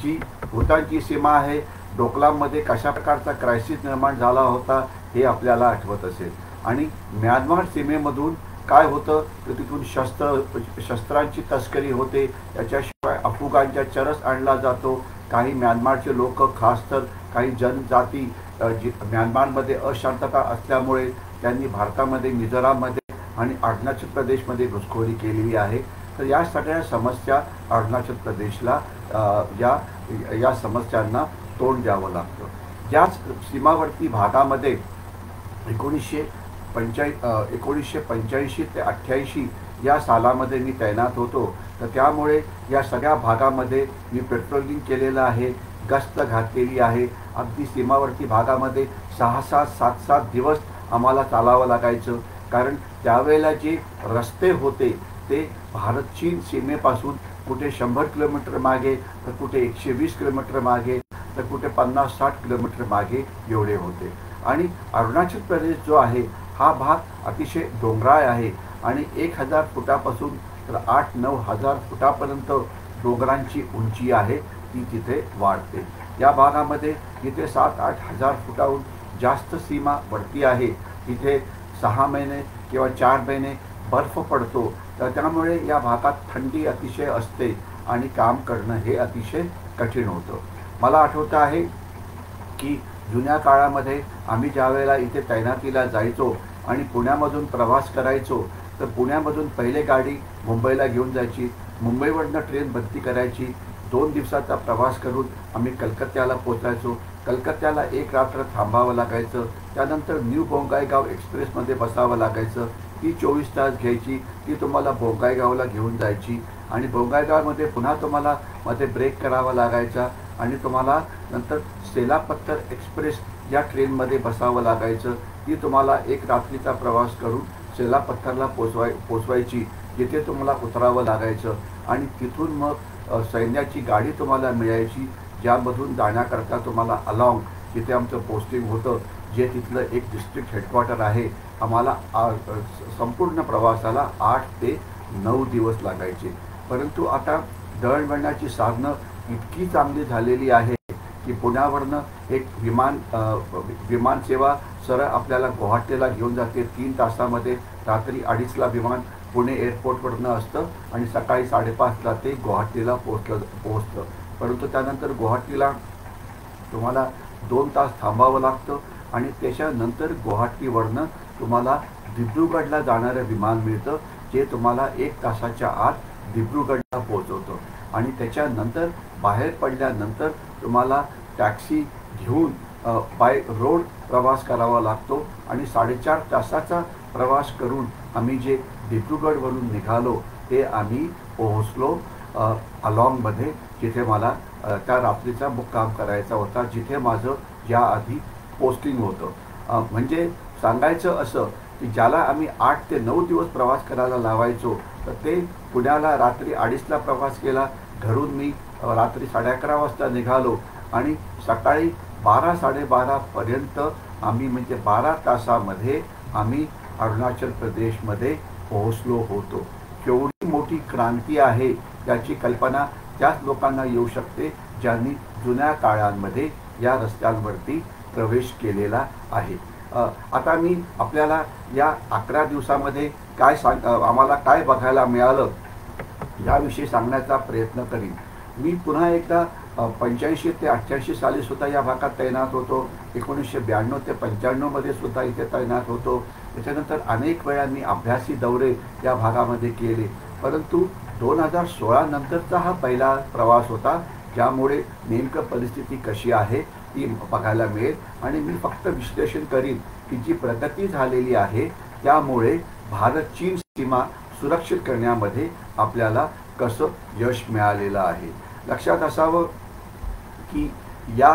जी भूतानची सीमा आहे, डोकलाममध्ये कशा प्रकारचा क्रायसिस निर्माण झाला होता हे आपल्याला आठवत असेल. आणि म्यानमार सीमेमधून काय होतं तर तिथून शस्त्रांची तस्करी होते. त्याच्याशिवाय अफगाणच्या चरस आणला जातो. काही म्यानमारचे लोक, खास तर काही जनजाती जी म्यानमारमध्ये अशांतता असल्यामुळे त्यांनी भारतामध्ये, मिझोराममध्ये आणि अरुणाचल प्रदेशमध्ये घुसखोरी केलेली आहे. तर या सगळ्या समस्या अरुणाचल प्रदेशला या समस्यांना तोंड द्यावं लागतं. याच सीमावर्ती भागामध्ये 1985 ते 88 या सालामध्ये मी तैनात होतो. तर त्यामुळे या सगळ्या भागामध्ये मी पेट्रोलिंग केलेलं आहे, गस्त घातलेली आहे. अगदी सीमावर्ती भागामध्ये 6-6, 7-7 दिवस आम्हाला चालावं लागायचं. कारण त्यावेळेला जे रस्ते होते ते भारत चीन सीमेपासून कुठे 100 किलोमीटर मागे, तर कुठे 120 किलोमीटर मागे, तर कुठे 50-60 किलोमीटर मागे एवढे होते. आणि अरुणाचल प्रदेश जो आहे हा भाग अतिशय डोंगराळ आहे आणि 1000 फुटापासून तर 8-9 हजार फुटापर्यंत डोंगरांची उंची आहे, ती तिथे वाढते. या भागामध्ये जिथे 7-8 हजार फुटाहून जास्त सीमा वरती आहे तिथे 6 महिने किंवा 4 महिने बर्फ पडतो. तर त्यामुळे या भागात थंडी अतिशय असते आणि काम करणं हे अतिशय कठीण होतं. मला आठवतं आहे की जुन्या काळामध्ये आम्ही ज्या वेळेला इथे तैनातीला जायचो आणि पुण्यामधून प्रवास करायचो, तर पुण्यामधून पहिले गाडी मुंबईला घेऊन जायची, मुंबईवरनं ट्रेन बदली करायची. 2 दिवसाचा प्रवास करून आम्ही कलकत्त्याला पोचायचो. कलकत्त्याला 1 रात्र थांबावं लागायचं. त्यानंतर न्यू बोंगाईगाव एक्सप्रेसमध्ये बसावं लागायचं. ती 24 तास घ्यायची. ती तुम्हाला बोंगाईगावला घेऊन जायची आणि बोंगाईगावमध्ये पुन्हा तुम्हाला मध्ये ब्रेक करावा लागायचा आणि तुम्हाला नंतर सेलापत्तर एक्सप्रेस या ट्रेनमध्ये बसावं लागायचं. ती तुम्हाला 1 रात्रीचा प्रवास करून सेलापत्तरला पोचवायची, जिथे तुम्हाला उतरावं लागायचं. आणि तिथून मग सैन्याची गाडी तुम्हाला मिळायची, ज्यामधून जाण्याकरता तुम्हाला अलॉंग, जिथे आमचं पोस्टिंग होतं, जे तिथलं एक डिस्ट्रिक्ट हेडक्वार्टर आहे, आम्हाला संपूर्ण प्रवासाला 8 ते 9 दिवस लागायचे. परंतु आता दळणवळणाची साधनं इतकी चांगली झालेली आहे की पुण्यावरनं एक विमानसेवा सरळ आपल्याला गुवाहाटीला घेऊन जाते. 3 तासामध्ये रात्री 2:30ला विमान पुणे एअरपोर्टवरनं असतं आणि सकाळी 5:30ला ते गुवाहाटीला पोहोचतं. परंतु त्यानंतर गुवाहाटीला तुम्हाला 2 तास थांबावं लागतं आणि त्याच्यानंतर गुवाहाटीवरनं तुम्हाला दिब्रुगडला जाणारं विमान मिळतं, जे तुम्हाला 1 तासाच्या आत दिब्रुगडला पोहोचवतं. आणि त्याच्यानंतर बाहेर पडल्यानंतर तुम्हाला टॅक्सी घेऊन बाय रोड प्रवास करावा लागतो आणि 4.5 तासाचा प्रवास करून आम्ही जे दिब्रुगडवरून निघालो ते आम्ही पोहोचलो अलॉंगमध्ये, जिथे मला त्या रात्रीचा मुक्काम करायचा होता, जिथे माझं याआधी पोस्टिंग होतं. म्हणजे सांगायचं असं की ज्याला आम्ही 8 ते 9 दिवस प्रवास करायला लावायचो, तर ते पुण्याला रात्री 2:30ला प्रवास केला. घरून मी रात्री 11:30 वाजता निघालो आणि सकाळी 12-12:30पर्यंत आम्ही, म्हणजे 12 तासामध्ये आम्ही अरुणाचल प्रदेशमध्ये पोहोचलो होतो. केवढी मोठी क्रांती आहे याची कल्पना त्याच लोकांना येऊ शकते ज्यांनी जुन्या काळांमध्ये या रस्त्यांवरती प्रवेश केलेला आहे. आता मी आपल्याला या 11 दिवसामध्ये आम्हाला काय बघायला मिळालं याविषयी सांगण्याचा प्रयत्न करीन. मी पुन्हा एकदा 85 ते 88 साली सुद्धा या भागात तैनात होतो. 1992 ते 95मध्ये सुद्धा इथे तैनात होतो. त्याच्यानंतर अनेक वेळा मी अभ्यासी दौरे या भागामध्ये केले. परंतु 2016 नंतरचा हा पहिला प्रवास होता, ज्यामुळे नेमकं परिस्थिती कशी आहे ती बघायला मिळेल. आणि मी फक्त विश्लेषण करीन की जी प्रगती झालेली आहे त्यामुळे भारत चीन सीमा सुरक्षित करण्यामध्ये आपल्याला कसं यश मिळालेलं आहे. लक्षात असावं की या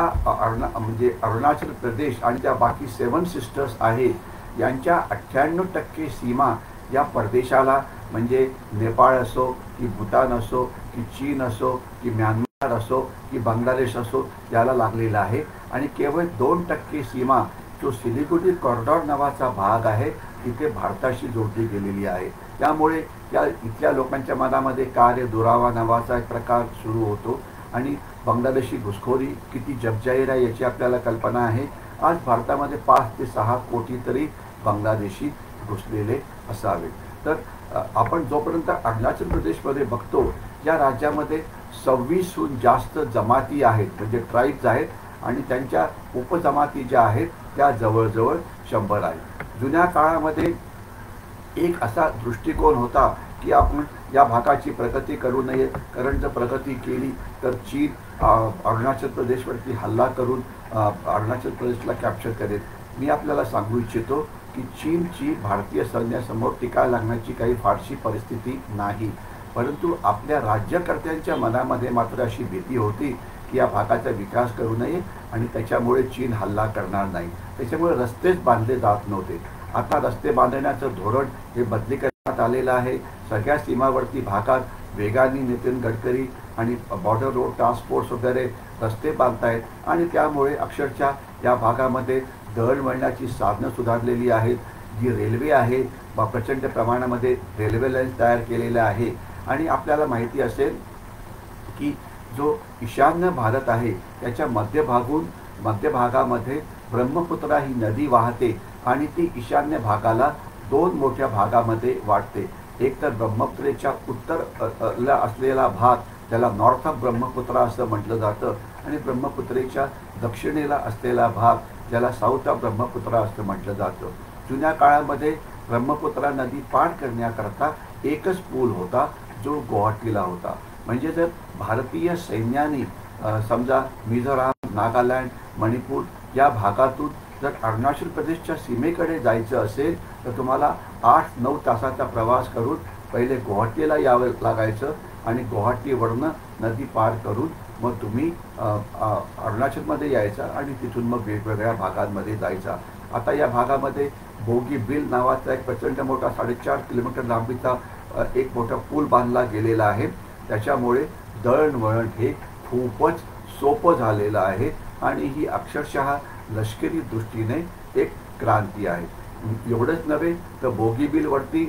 म्हणजे अरुणाचल प्रदेश आणि त्या बाकी 7 सिस्टर्स आहे यांच्या 98% सीमा या परदेशाला, म्हणजे नेपाळ असो की भूतान असो की चीन असो की म्यानमार असो की बांगलादेश असो, याला लागलेला आहे. आणि केवळ 2% सीमा जो सिलिगुडी कॉरिडॉर नावाचा भाग आहे तिथे भारताशी जोडली गेलेली आहे. त्यामुळे त्या इथल्या लोकांच्या मनामध्ये कार्य दुरावा नावाचा एक प्रकार सुरू होतो आणि बांगलादेशी घुसखोरी किती जगजाहीर आहे याची आपल्याला कल्पना आहे. आज भारतामध्ये 5 ते 6 कोटी तरी बांगलादेशी घुसलेले असावेत. तर आपण जोपर्यंत अरुणाचल प्रदेशमध्ये बघतो, या राज्यामध्ये 26हून जास्त जमाती आहेत, म्हणजे ट्राईब्स आहेत, आणि त्यांच्या उपजमाती ज्या आहेत त्या जवळजवळ 100 आहेत. जुन्या काळामध्ये एक असा दृष्टिकोन होता की आपण या भागाची प्रगती करू नये, कारण जर प्रगती केली तर चीन अरुणाचल प्रदेशवरती हल्ला करून अरुणाचल प्रदेशला कॅप्चर करेल. मी आपल्याला सांगू इच्छितो की चीनची भारतीय सैन्यासमोर टिकायला लागण्याची काही फारशी परिस्थिती नाही, परंतु आपल्या राज्यकर्त्यांच्या मनामध्ये मात्र अशी भीती होती की या भागाचा विकास करू नये आणि त्याच्यामुळे चीन हल्ला करणार नाही. त्याच्यामुळे रस्तेच बांधले जात नव्हते. आता रस्ते बांधण्याचं धोरण हे बदली करण्यात आलेलं आहे. सगळ्या सीमावर्ती भागात वेगाने नितीन गडकरी आणि बॉर्डर रोड टास्क फोर्स वगैरे रस्ते बांधतायत आणि त्यामुळे अक्षरशः या भागामध्ये दळणवळणाची साधनं सुधारलेली आहेत. जी रेल्वे आहे प्रचंड प्रमाणामध्ये रेल्वे लाईन्स तयार केलेल्या आहे. आणि आपल्याला माहिती असेल की जो ईशान्य भारत आहे त्याच्या मध्य भागामध्ये ब्रह्मपुत्रा ही नदी वाहते आणि ती ईशान्य भागाला 2 मोठ्या भागामध्ये वाटते. एक तर ब्रह्मपुत्रेच्या उत्तरला असलेला भाग त्याला नॉर्थ ऑफ ब्रह्मपुत्रा असं म्हटलं जातं आणि ब्रह्मपुत्रेच्या दक्षिणेला असलेला भाग ज्याला साऊथ ऑफ ब्रह्मपुत्रा असं म्हटलं जातं. जुन्या काळामध्ये ब्रह्मपुत्रा नदी पार करण्याकरता एकच पूल होता जो गुवाहाटीला होता. म्हणजे जर भारतीय सैन्याने समजा मिझोराम, नागालँड, मणिपूर या भागातून जर अरुणाचल प्रदेशच्या सीमेकडे जायचं असेल तर तुम्हाला 8-9 तासाचा प्रवास करून पहिले गुवाहाटीला यावं लागायचं आणि गुवाहाटीवरनं नदी पार करून मग तुम्ही अरुणाचलमध्ये यायचा आणि तिथून मग वेगवेगळ्या भागांमध्ये जायचा. आता या भागामध्ये बोगीबिल नावाचा एक प्रचंड मोठा 4.5 किलोमीटर लांबीचा एक मोठा पूल बांधला गेलेला आहे. त्याच्यामुळे दळणवळण हे खूपच सोपं झालेलं आहे आणि ही अक्षरशः लष्करी दृष्टीने एक क्रांती आहे. एवढंच नव्हे तर बोगीबिलवरती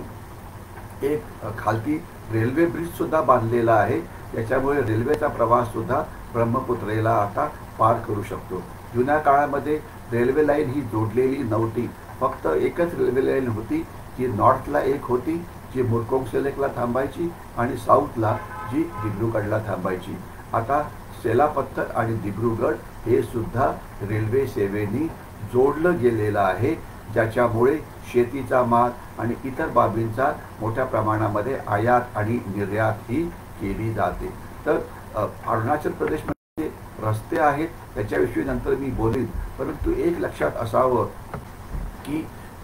एक खालती रेल्वे ब्रिजसुद्धा बांधलेला आहे. त्याच्यामुळे रेल्वेचा प्रवाससुद्धा ब्रह्मपुत्रेला आता पार करू शकतो. जुन्या काळामध्ये रेल्वे लाईन ही जोडलेली नव्हती. फक्त एकच रेल्वे लाईन होती जी नॉर्थला एक होती जी मुरकोंगसेलेकला थांबायची आणि साऊथला जी दिब्रुगडला थांबायची. आता सेलापत्थर आणि दिब्रुगड हे सुद्धा रेल्वे सेवेनी जोडलं गेलेलं आहे, ज्याच्यामुळे शेतीचा माल आणि इतर बाबींचा मोठ्या प्रमाणामध्ये आयात आणि निर्यात ही केली जाते. तर अरुणाचल प्रदेशमध्ये रस्ते आहेत त्याच्याविषयी नंतर मी बोलीन, परंतु एक लक्षात असावं की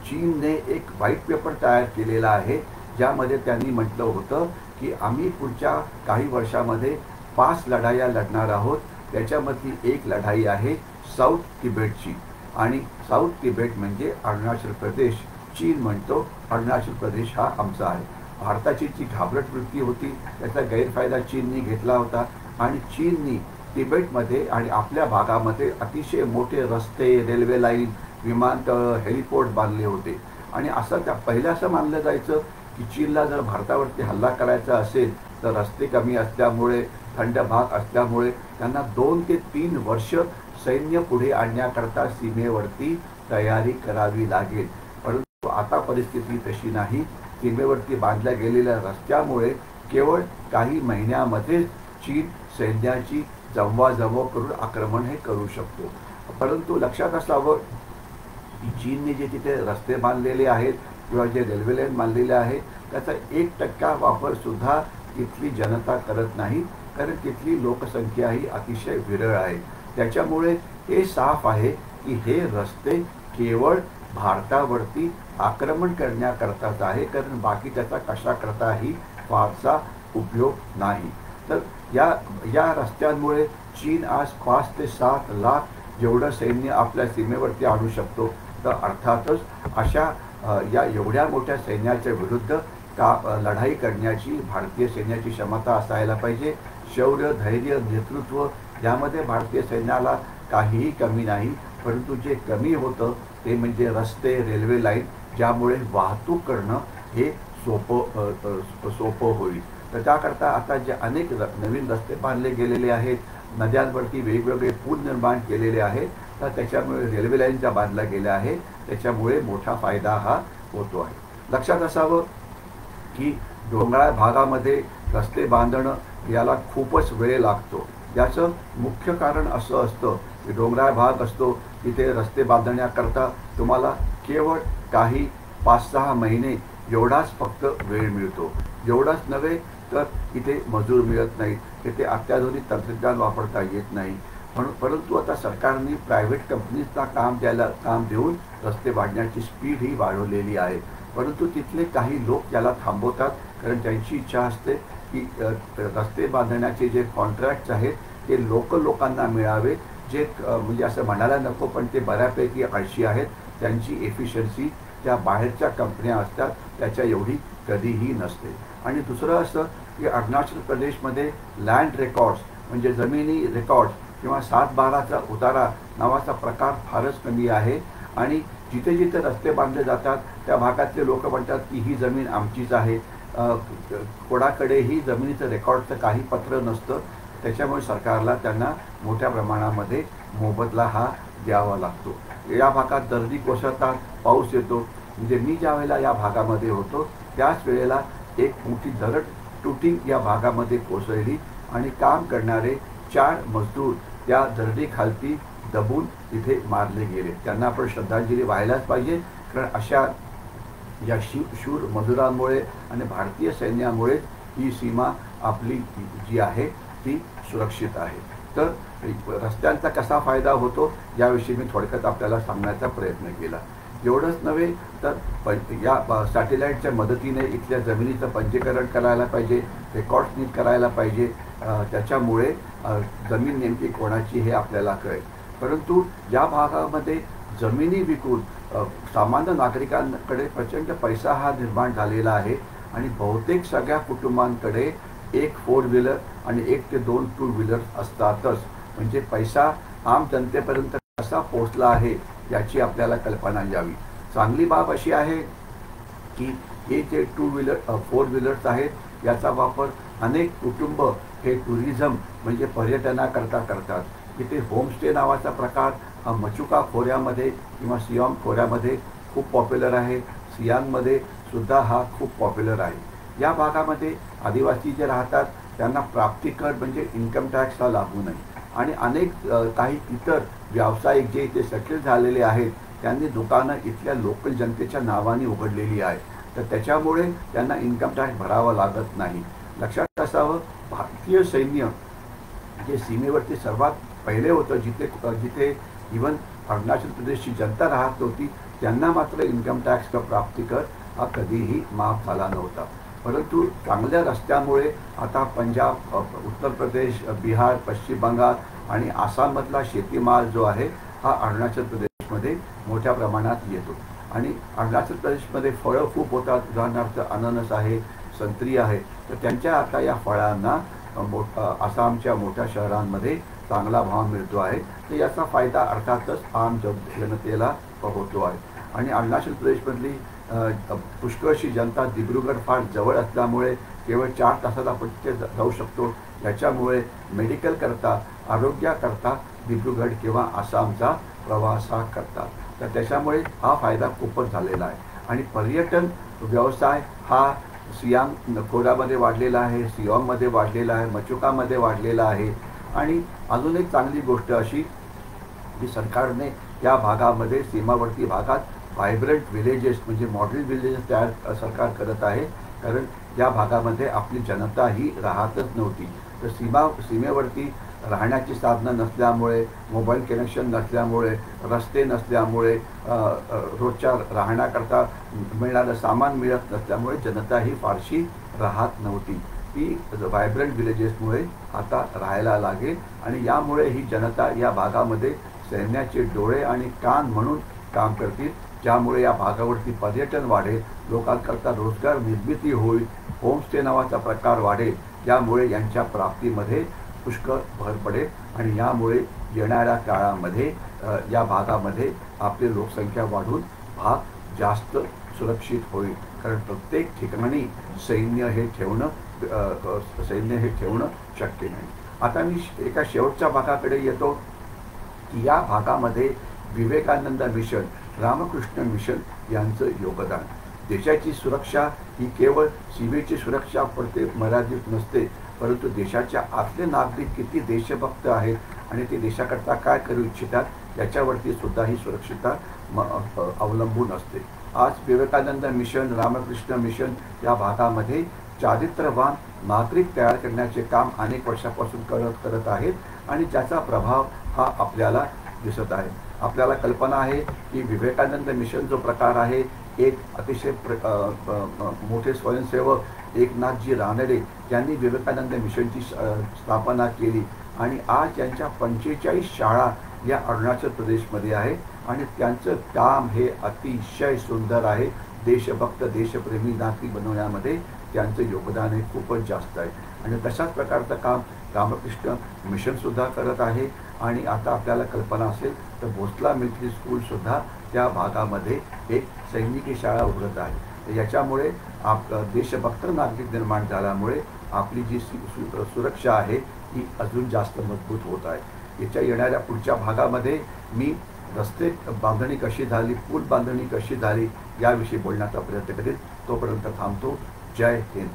चीनने एक व्हाईट पेपर तयार केलेला आहे ज्यामध्ये त्यांनी म्हटलं होतं की आम्ही पुढच्या काही वर्षामध्ये 5 लढाया लढणार आहोत. त्याच्यामधली एक लढाई आहे साऊथ तिबेटची आणि साऊथ तिबेट म्हणजे अरुणाचल प्रदेश. चीन म्हणतो अरुणाचल प्रदेश हा आमचा आहे. भारताची जी घाबरट वृत्ती होती त्याचा गैरफायदा चीननी घेतला होता आणि चीननी तिबेटमध्ये आणि आपल्या भागामध्ये अतिशय मोठे रस्ते, रेल्वे लाईन, विमानतळ, हेलिपोर्ट बांधले होते. आणि असं त्या पहिलं असं मानलं जायचं की चीनला जर भारतावरती हल्ला करायचा असेल तर रस्ते कमी असल्यामुळे, थंड भाग असल्यामुळे त्यांना 2 ते 3 वर्ष सैन्य पुढे आणण्याकरता सीमेवरती तयारी करावी लागेल. परंतु आता परिस्थिती तशी नाही. सीमेवरती बांधल्या गेलेल्या रस्त्यामुळे केवळ काही महिन्यामध्ये चीन सैन्याची जमवाजमव करून आक्रमण हे करू शकतो. परंतु लक्षात असावं की चीनने जे तिथे रस्ते बांधलेले आहेत किंवा जे रेल्वे लाईन बांधलेले आहे त्याचा 1% वापरसुद्धा तिथली जनता करत नाही, कारण तिथली लोकसंख्या ही अतिशय विरळ आहे. त्याच्यामुळे हे साफ आहे की हे रस्ते केवळ भारतावरती आक्रमण करण्याकरताच आहे, कारण बाकी त्याचा कशाकरताही फारसा उपयोग नाही. तर या रस्त्यांमुळे चीन आज 5 ते 7 लाख जेवढं सैन्य आपल्या सीमेवरती आणू शकतो. तर अर्थातच अशा या एवढ्या मोठ्या सैन्याच्या विरुद्ध लढाई करण्याची भारतीय सैन्याची क्षमता असायला पाहिजे. शौर्य, धैर्य, नेतृत्व यामध्ये भारतीय सैन्याला काहीही कमी नाही. परंतु जे कमी होतं ते म्हणजे रस्ते, रेल्वे लाईन, ज्यामुळे वाहतूक करणं हे सोपं होईल. तर त्याकरता आता जे अनेक नवीन रस्ते बांधले गेलेले आहेत, नद्यांवरती वेगवेगळे पूल निर्माण केलेले आहेत, तर त्याच्यामुळे रेल्वे लाईन ज्या बांधल्या गेल्या आहे त्याच्यामुळे मोठा फायदा हा होतो आहे. लक्षात असावं की डोंगराळ भागामध्ये रस्ते बांधणं याला खूपच वेळ लागतो. याचं मुख्य कारण असं असतं की डोंगराळ भाग असतो तिथे रस्ते बांधण्याकरता तुम्हाला केवळ काही 5-6 महिने एवढाच फक्त वेळ मिळतो. एवढाच नव्हे तर इथे मजूर मिळत नाहीत, तिथे अत्याधुनिक तंत्रज्ञान वापरता येत नाही. परंतु आता सरकारने प्रायव्हेट कंपनीजला काम देऊन रस्ते बांधण्याची स्पीड ही वाढवलेली आहे. परंतु तिथले काही लोक याला थांबवतात, कारण त्यांची इच्छा असते की रस्ते बांधण्याचे जे कॉन्ट्रॅक्ट्स आहेत ते लोकांना मिळावे, जे म्हणजे असं म्हणायला नको पण ते बऱ्यापैकी आळशी आहेत. त्यांची एफिशियन्सी त्या बाहेरच्या कंपन्या असतात त्याच्या एवढी कधीही नसते. आणि दुसरं असं की अरुणाचल प्रदेशमध्ये लँड रेकॉर्ड्स म्हणजे जमिनी रेकॉर्ड्स किंवा 7/12चा उतारा नावाचा प्रकार फारच कमी आहे. आणि जिथे जिथे रस्ते बांधले जातात त्या भागातले लोक म्हणतात की ही जमीन आमचीच आहे. कोणाकडेही जमिनीचं रेकॉर्डचं काही पत्र नसतं. त्याच्यामुळे सरकारला त्यांना मोठ्या प्रमाणामध्ये मोबदला हा द्यावा लागतो. या भागात दर्दी कोसळतात, पाऊस येतो. म्हणजे मी ज्या वेळेला या भागामध्ये होतो त्याच वेळेला एक मोठी दरड तुटी या भागामध्ये कोसळली आणि काम करणारे 4 मजदूर त्या दरडीखालती दबून तिथे मारले गेले. त्यांना आपण श्रद्धांजली व्हायलाच पाहिजे, कारण अशा या शूर मजुरांमुळे आणि भारतीय सैन्यामुळे ही सीमा आपली जी आहे ती सुरक्षित आहे. तर रस्त्यांचा कसा फायदा होतो याविषयी मी थोडक्यात आपल्याला सांगण्याचा प्रयत्न केला. एवढंच नव्हे तर या सॅटेलाईटच्या मदतीने इथल्या जमिनीचं पंजीकरण करायला पाहिजे, रेकॉर्ड्स नीट करायला पाहिजे. त्याच्यामुळे जमीन नेमकी कोणाची हे आपल्याला कळेल. परंतु या भागामध्ये जमिनी विकून सामान्य नागरिकांकडे प्रचंड पैसा हा निर्माण झालेला आहे आणि बहुतेक सगळ्या कुटुंबांकडे एक 4 व्हीलर आणि 1 ते 2 टू व्हीलर्स असतातच. म्हणजे पैसा आम जनतेपर्यंत कसा पोहोचला आहे याची आपल्याला कल्पना यावी. चांगली बाब अशी आहे की हे जे 4 व्हीलर्स आहेत याचा वापर अनेक कुटुंब हे टुरिझम म्हणजे पर्यटनाकरता करतात. इथे होमस्टे नावाचा प्रकार मचुका खोऱ्यामध्ये किंवा सियांग खोऱ्यामध्ये खूप पॉप्युलर आहे. सियांगमध्ये सुद्धा हा खूप पॉप्युलर आहे. या भागामध्ये आदिवासी जे राहतात त्यांना प्राप्तिकर म्हणजे इन्कम टॅक्स हा लागू नाही. आणि अनेक काही इतर व्यावसायिक जे इथे सेटल झालेले आहेत त्यांनी दुकानं इथल्या लोकल जनतेच्या नावाने उघडलेली आहे, तर त्याच्यामुळे त्यांना इन्कम टॅक्स भरावा लागत नाही. लक्षात असावं, भारतीय सैन्य जे सीमेवरती सर्वात पहिले होतं, जिथे इवन अरुणाचल प्रदेशची जनता राहत होती त्यांना मात्र इन्कम टॅक्स का प्राप्तिकर हा कधीही माफ झाला नव्हता. परंतु चांगल्या रस्त्यामुळे आता पंजाब, उत्तर प्रदेश, बिहार, पश्चिम बंगाल आणि आसाममधला शेतीमाल जो आहे हा अरुणाचल प्रदेशमध्ये मोठ्या प्रमाणात येतो. आणि अरुणाचल प्रदेशमध्ये फळं खूप होतात. उदाहरणार्थ अननस आहे, संत्री आहे. तर त्यांच्या आता या फळांना आसामच्या मोठ्या शहरांमध्ये चांगला भाव मिळतो आहे. तर याचा फायदा अर्थातच आम जनतेला होतो आहे. आणि अरुणाचल प्रदेशमधली पुष्कळशी जनता दिब्रुगड फार जवळ असल्यामुळे केवळ 4 तासात आपण तिथे जाऊ शकतो. याच्यामुळे मेडिकल करता, आरोग्याकरता दिब्रुगड किंवा आसामचा प्रवास हा करतात. तर त्याच्यामुळे हा फायदा खूपच झालेला आहे. आणि पर्यटन व्यवसाय हा सियांग खोऱ्यामध्ये वाढलेला आहे, सियांगमध्ये वाढलेला आहे, मचुकामध्ये वाढलेला आहे. आणि अजून एक चांगली गोष्ट अशी की सरकारने या भागामध्ये सीमावर्ती भागात व्हायब्रंट विलेजेस म्हणजे मॉडेल विलेजेस तयार सरकार करत आहे. कारण या भागामध्ये आपली जनता ही राहतच नव्हती. तर सीमेवरती राहण्याची साधनं नसल्यामुळे, मोबाईल कनेक्शन नसल्यामुळे, रस्ते नसल्यामुळे, रोजच्या राहण्याकरता मिळणारं सामान मिळत नसल्यामुळे जनता ही फारशी राहत नव्हती. ती व्हायब्रंट विलेजेसमुळे आता राहायला लागेल. आणि यामुळे ही जनता या भागामध्ये सैन्याचे डोळे आणि कान म्हणून काम करतील, ज्यामुळे या भागावरती पर्यटन वाढेल, लोकांकरता रोजगार निर्मिती होईल, होमस्टे नावाचा प्रकार वाढेल. यामुळे यांच्या प्राप्तीमध्ये पुष्कळ भर पडेल आणि यामुळे येणाऱ्या काळामध्ये या भागामध्ये आपली लोकसंख्या वाढून भाग जास्त सुरक्षित होईल. कारण प्रत्येक ठिकाणी सैन्य हे ठेवणं शक्य नाही. आता मी एका शेवटच्या भागाकडे येतो की या भागामध्ये विवेकानंद मिशन, रामकृष्ण मिशन यांचं योगदान. देशाची सुरक्षा ही केवळ सीमेची सुरक्षा पुरते मर्यादित नसते, परंतु देशाच्या आतले नागरिक किती देशभक्त आहेत आणि ते देशाकरता काय करू इच्छितात याच्यावरती सुद्धा ही सुरक्षितता अवलंबून असते. आज विवेकानंद मिशन, रामकृष्ण मिशन या भागामध्ये चारित्र्यवान नागरिक तयार करण्याचे काम अनेक वर्षापासून करत आहेत आणि ज्याचा प्रभाव हा आपल्याला दिसत आहे. आपल्याला कल्पना आहे की विवेकानंद मिशन जो प्रकार आहे, एक अतिशय मोठे स्वयंसेवक एकनाथजी रानडे यांनी विवेकानंद मिशनची स्थापना केली आणि आज यांच्या 45 शाळा या अरुणाचल प्रदेशमध्ये आहे आणि त्यांचं काम हे अतिशय सुंदर आहे. देशभक्त देशप्रेमी नागरिक बनवण्यामध्ये त्यांचं योगदान हे खूपच जास्त आहे आणि तशाच प्रकारचं काम रामकृष्ण मिशनसुद्धा करत आहे. आणि आता आपल्याला कल्पना असेल तर भोसला मिलिटरी स्कूलसुद्धा त्या भागामध्ये एक सैनिकी शाळा उघडत आहे. याच्यामुळे देशभक्त नागरिक निर्माण झाल्यामुळे आपली जी सुरक्षा आहे ही अजून जास्त मजबूत होत आहे. याच्या येणाऱ्या पुढच्या भागामध्ये मी रस्ते बांधणी कशी झाली, पूल बांधणी कशी झाली याविषयी बोलण्याचा प्रयत्न करेन. तोपर्यंत थांबतो. जय हिंद.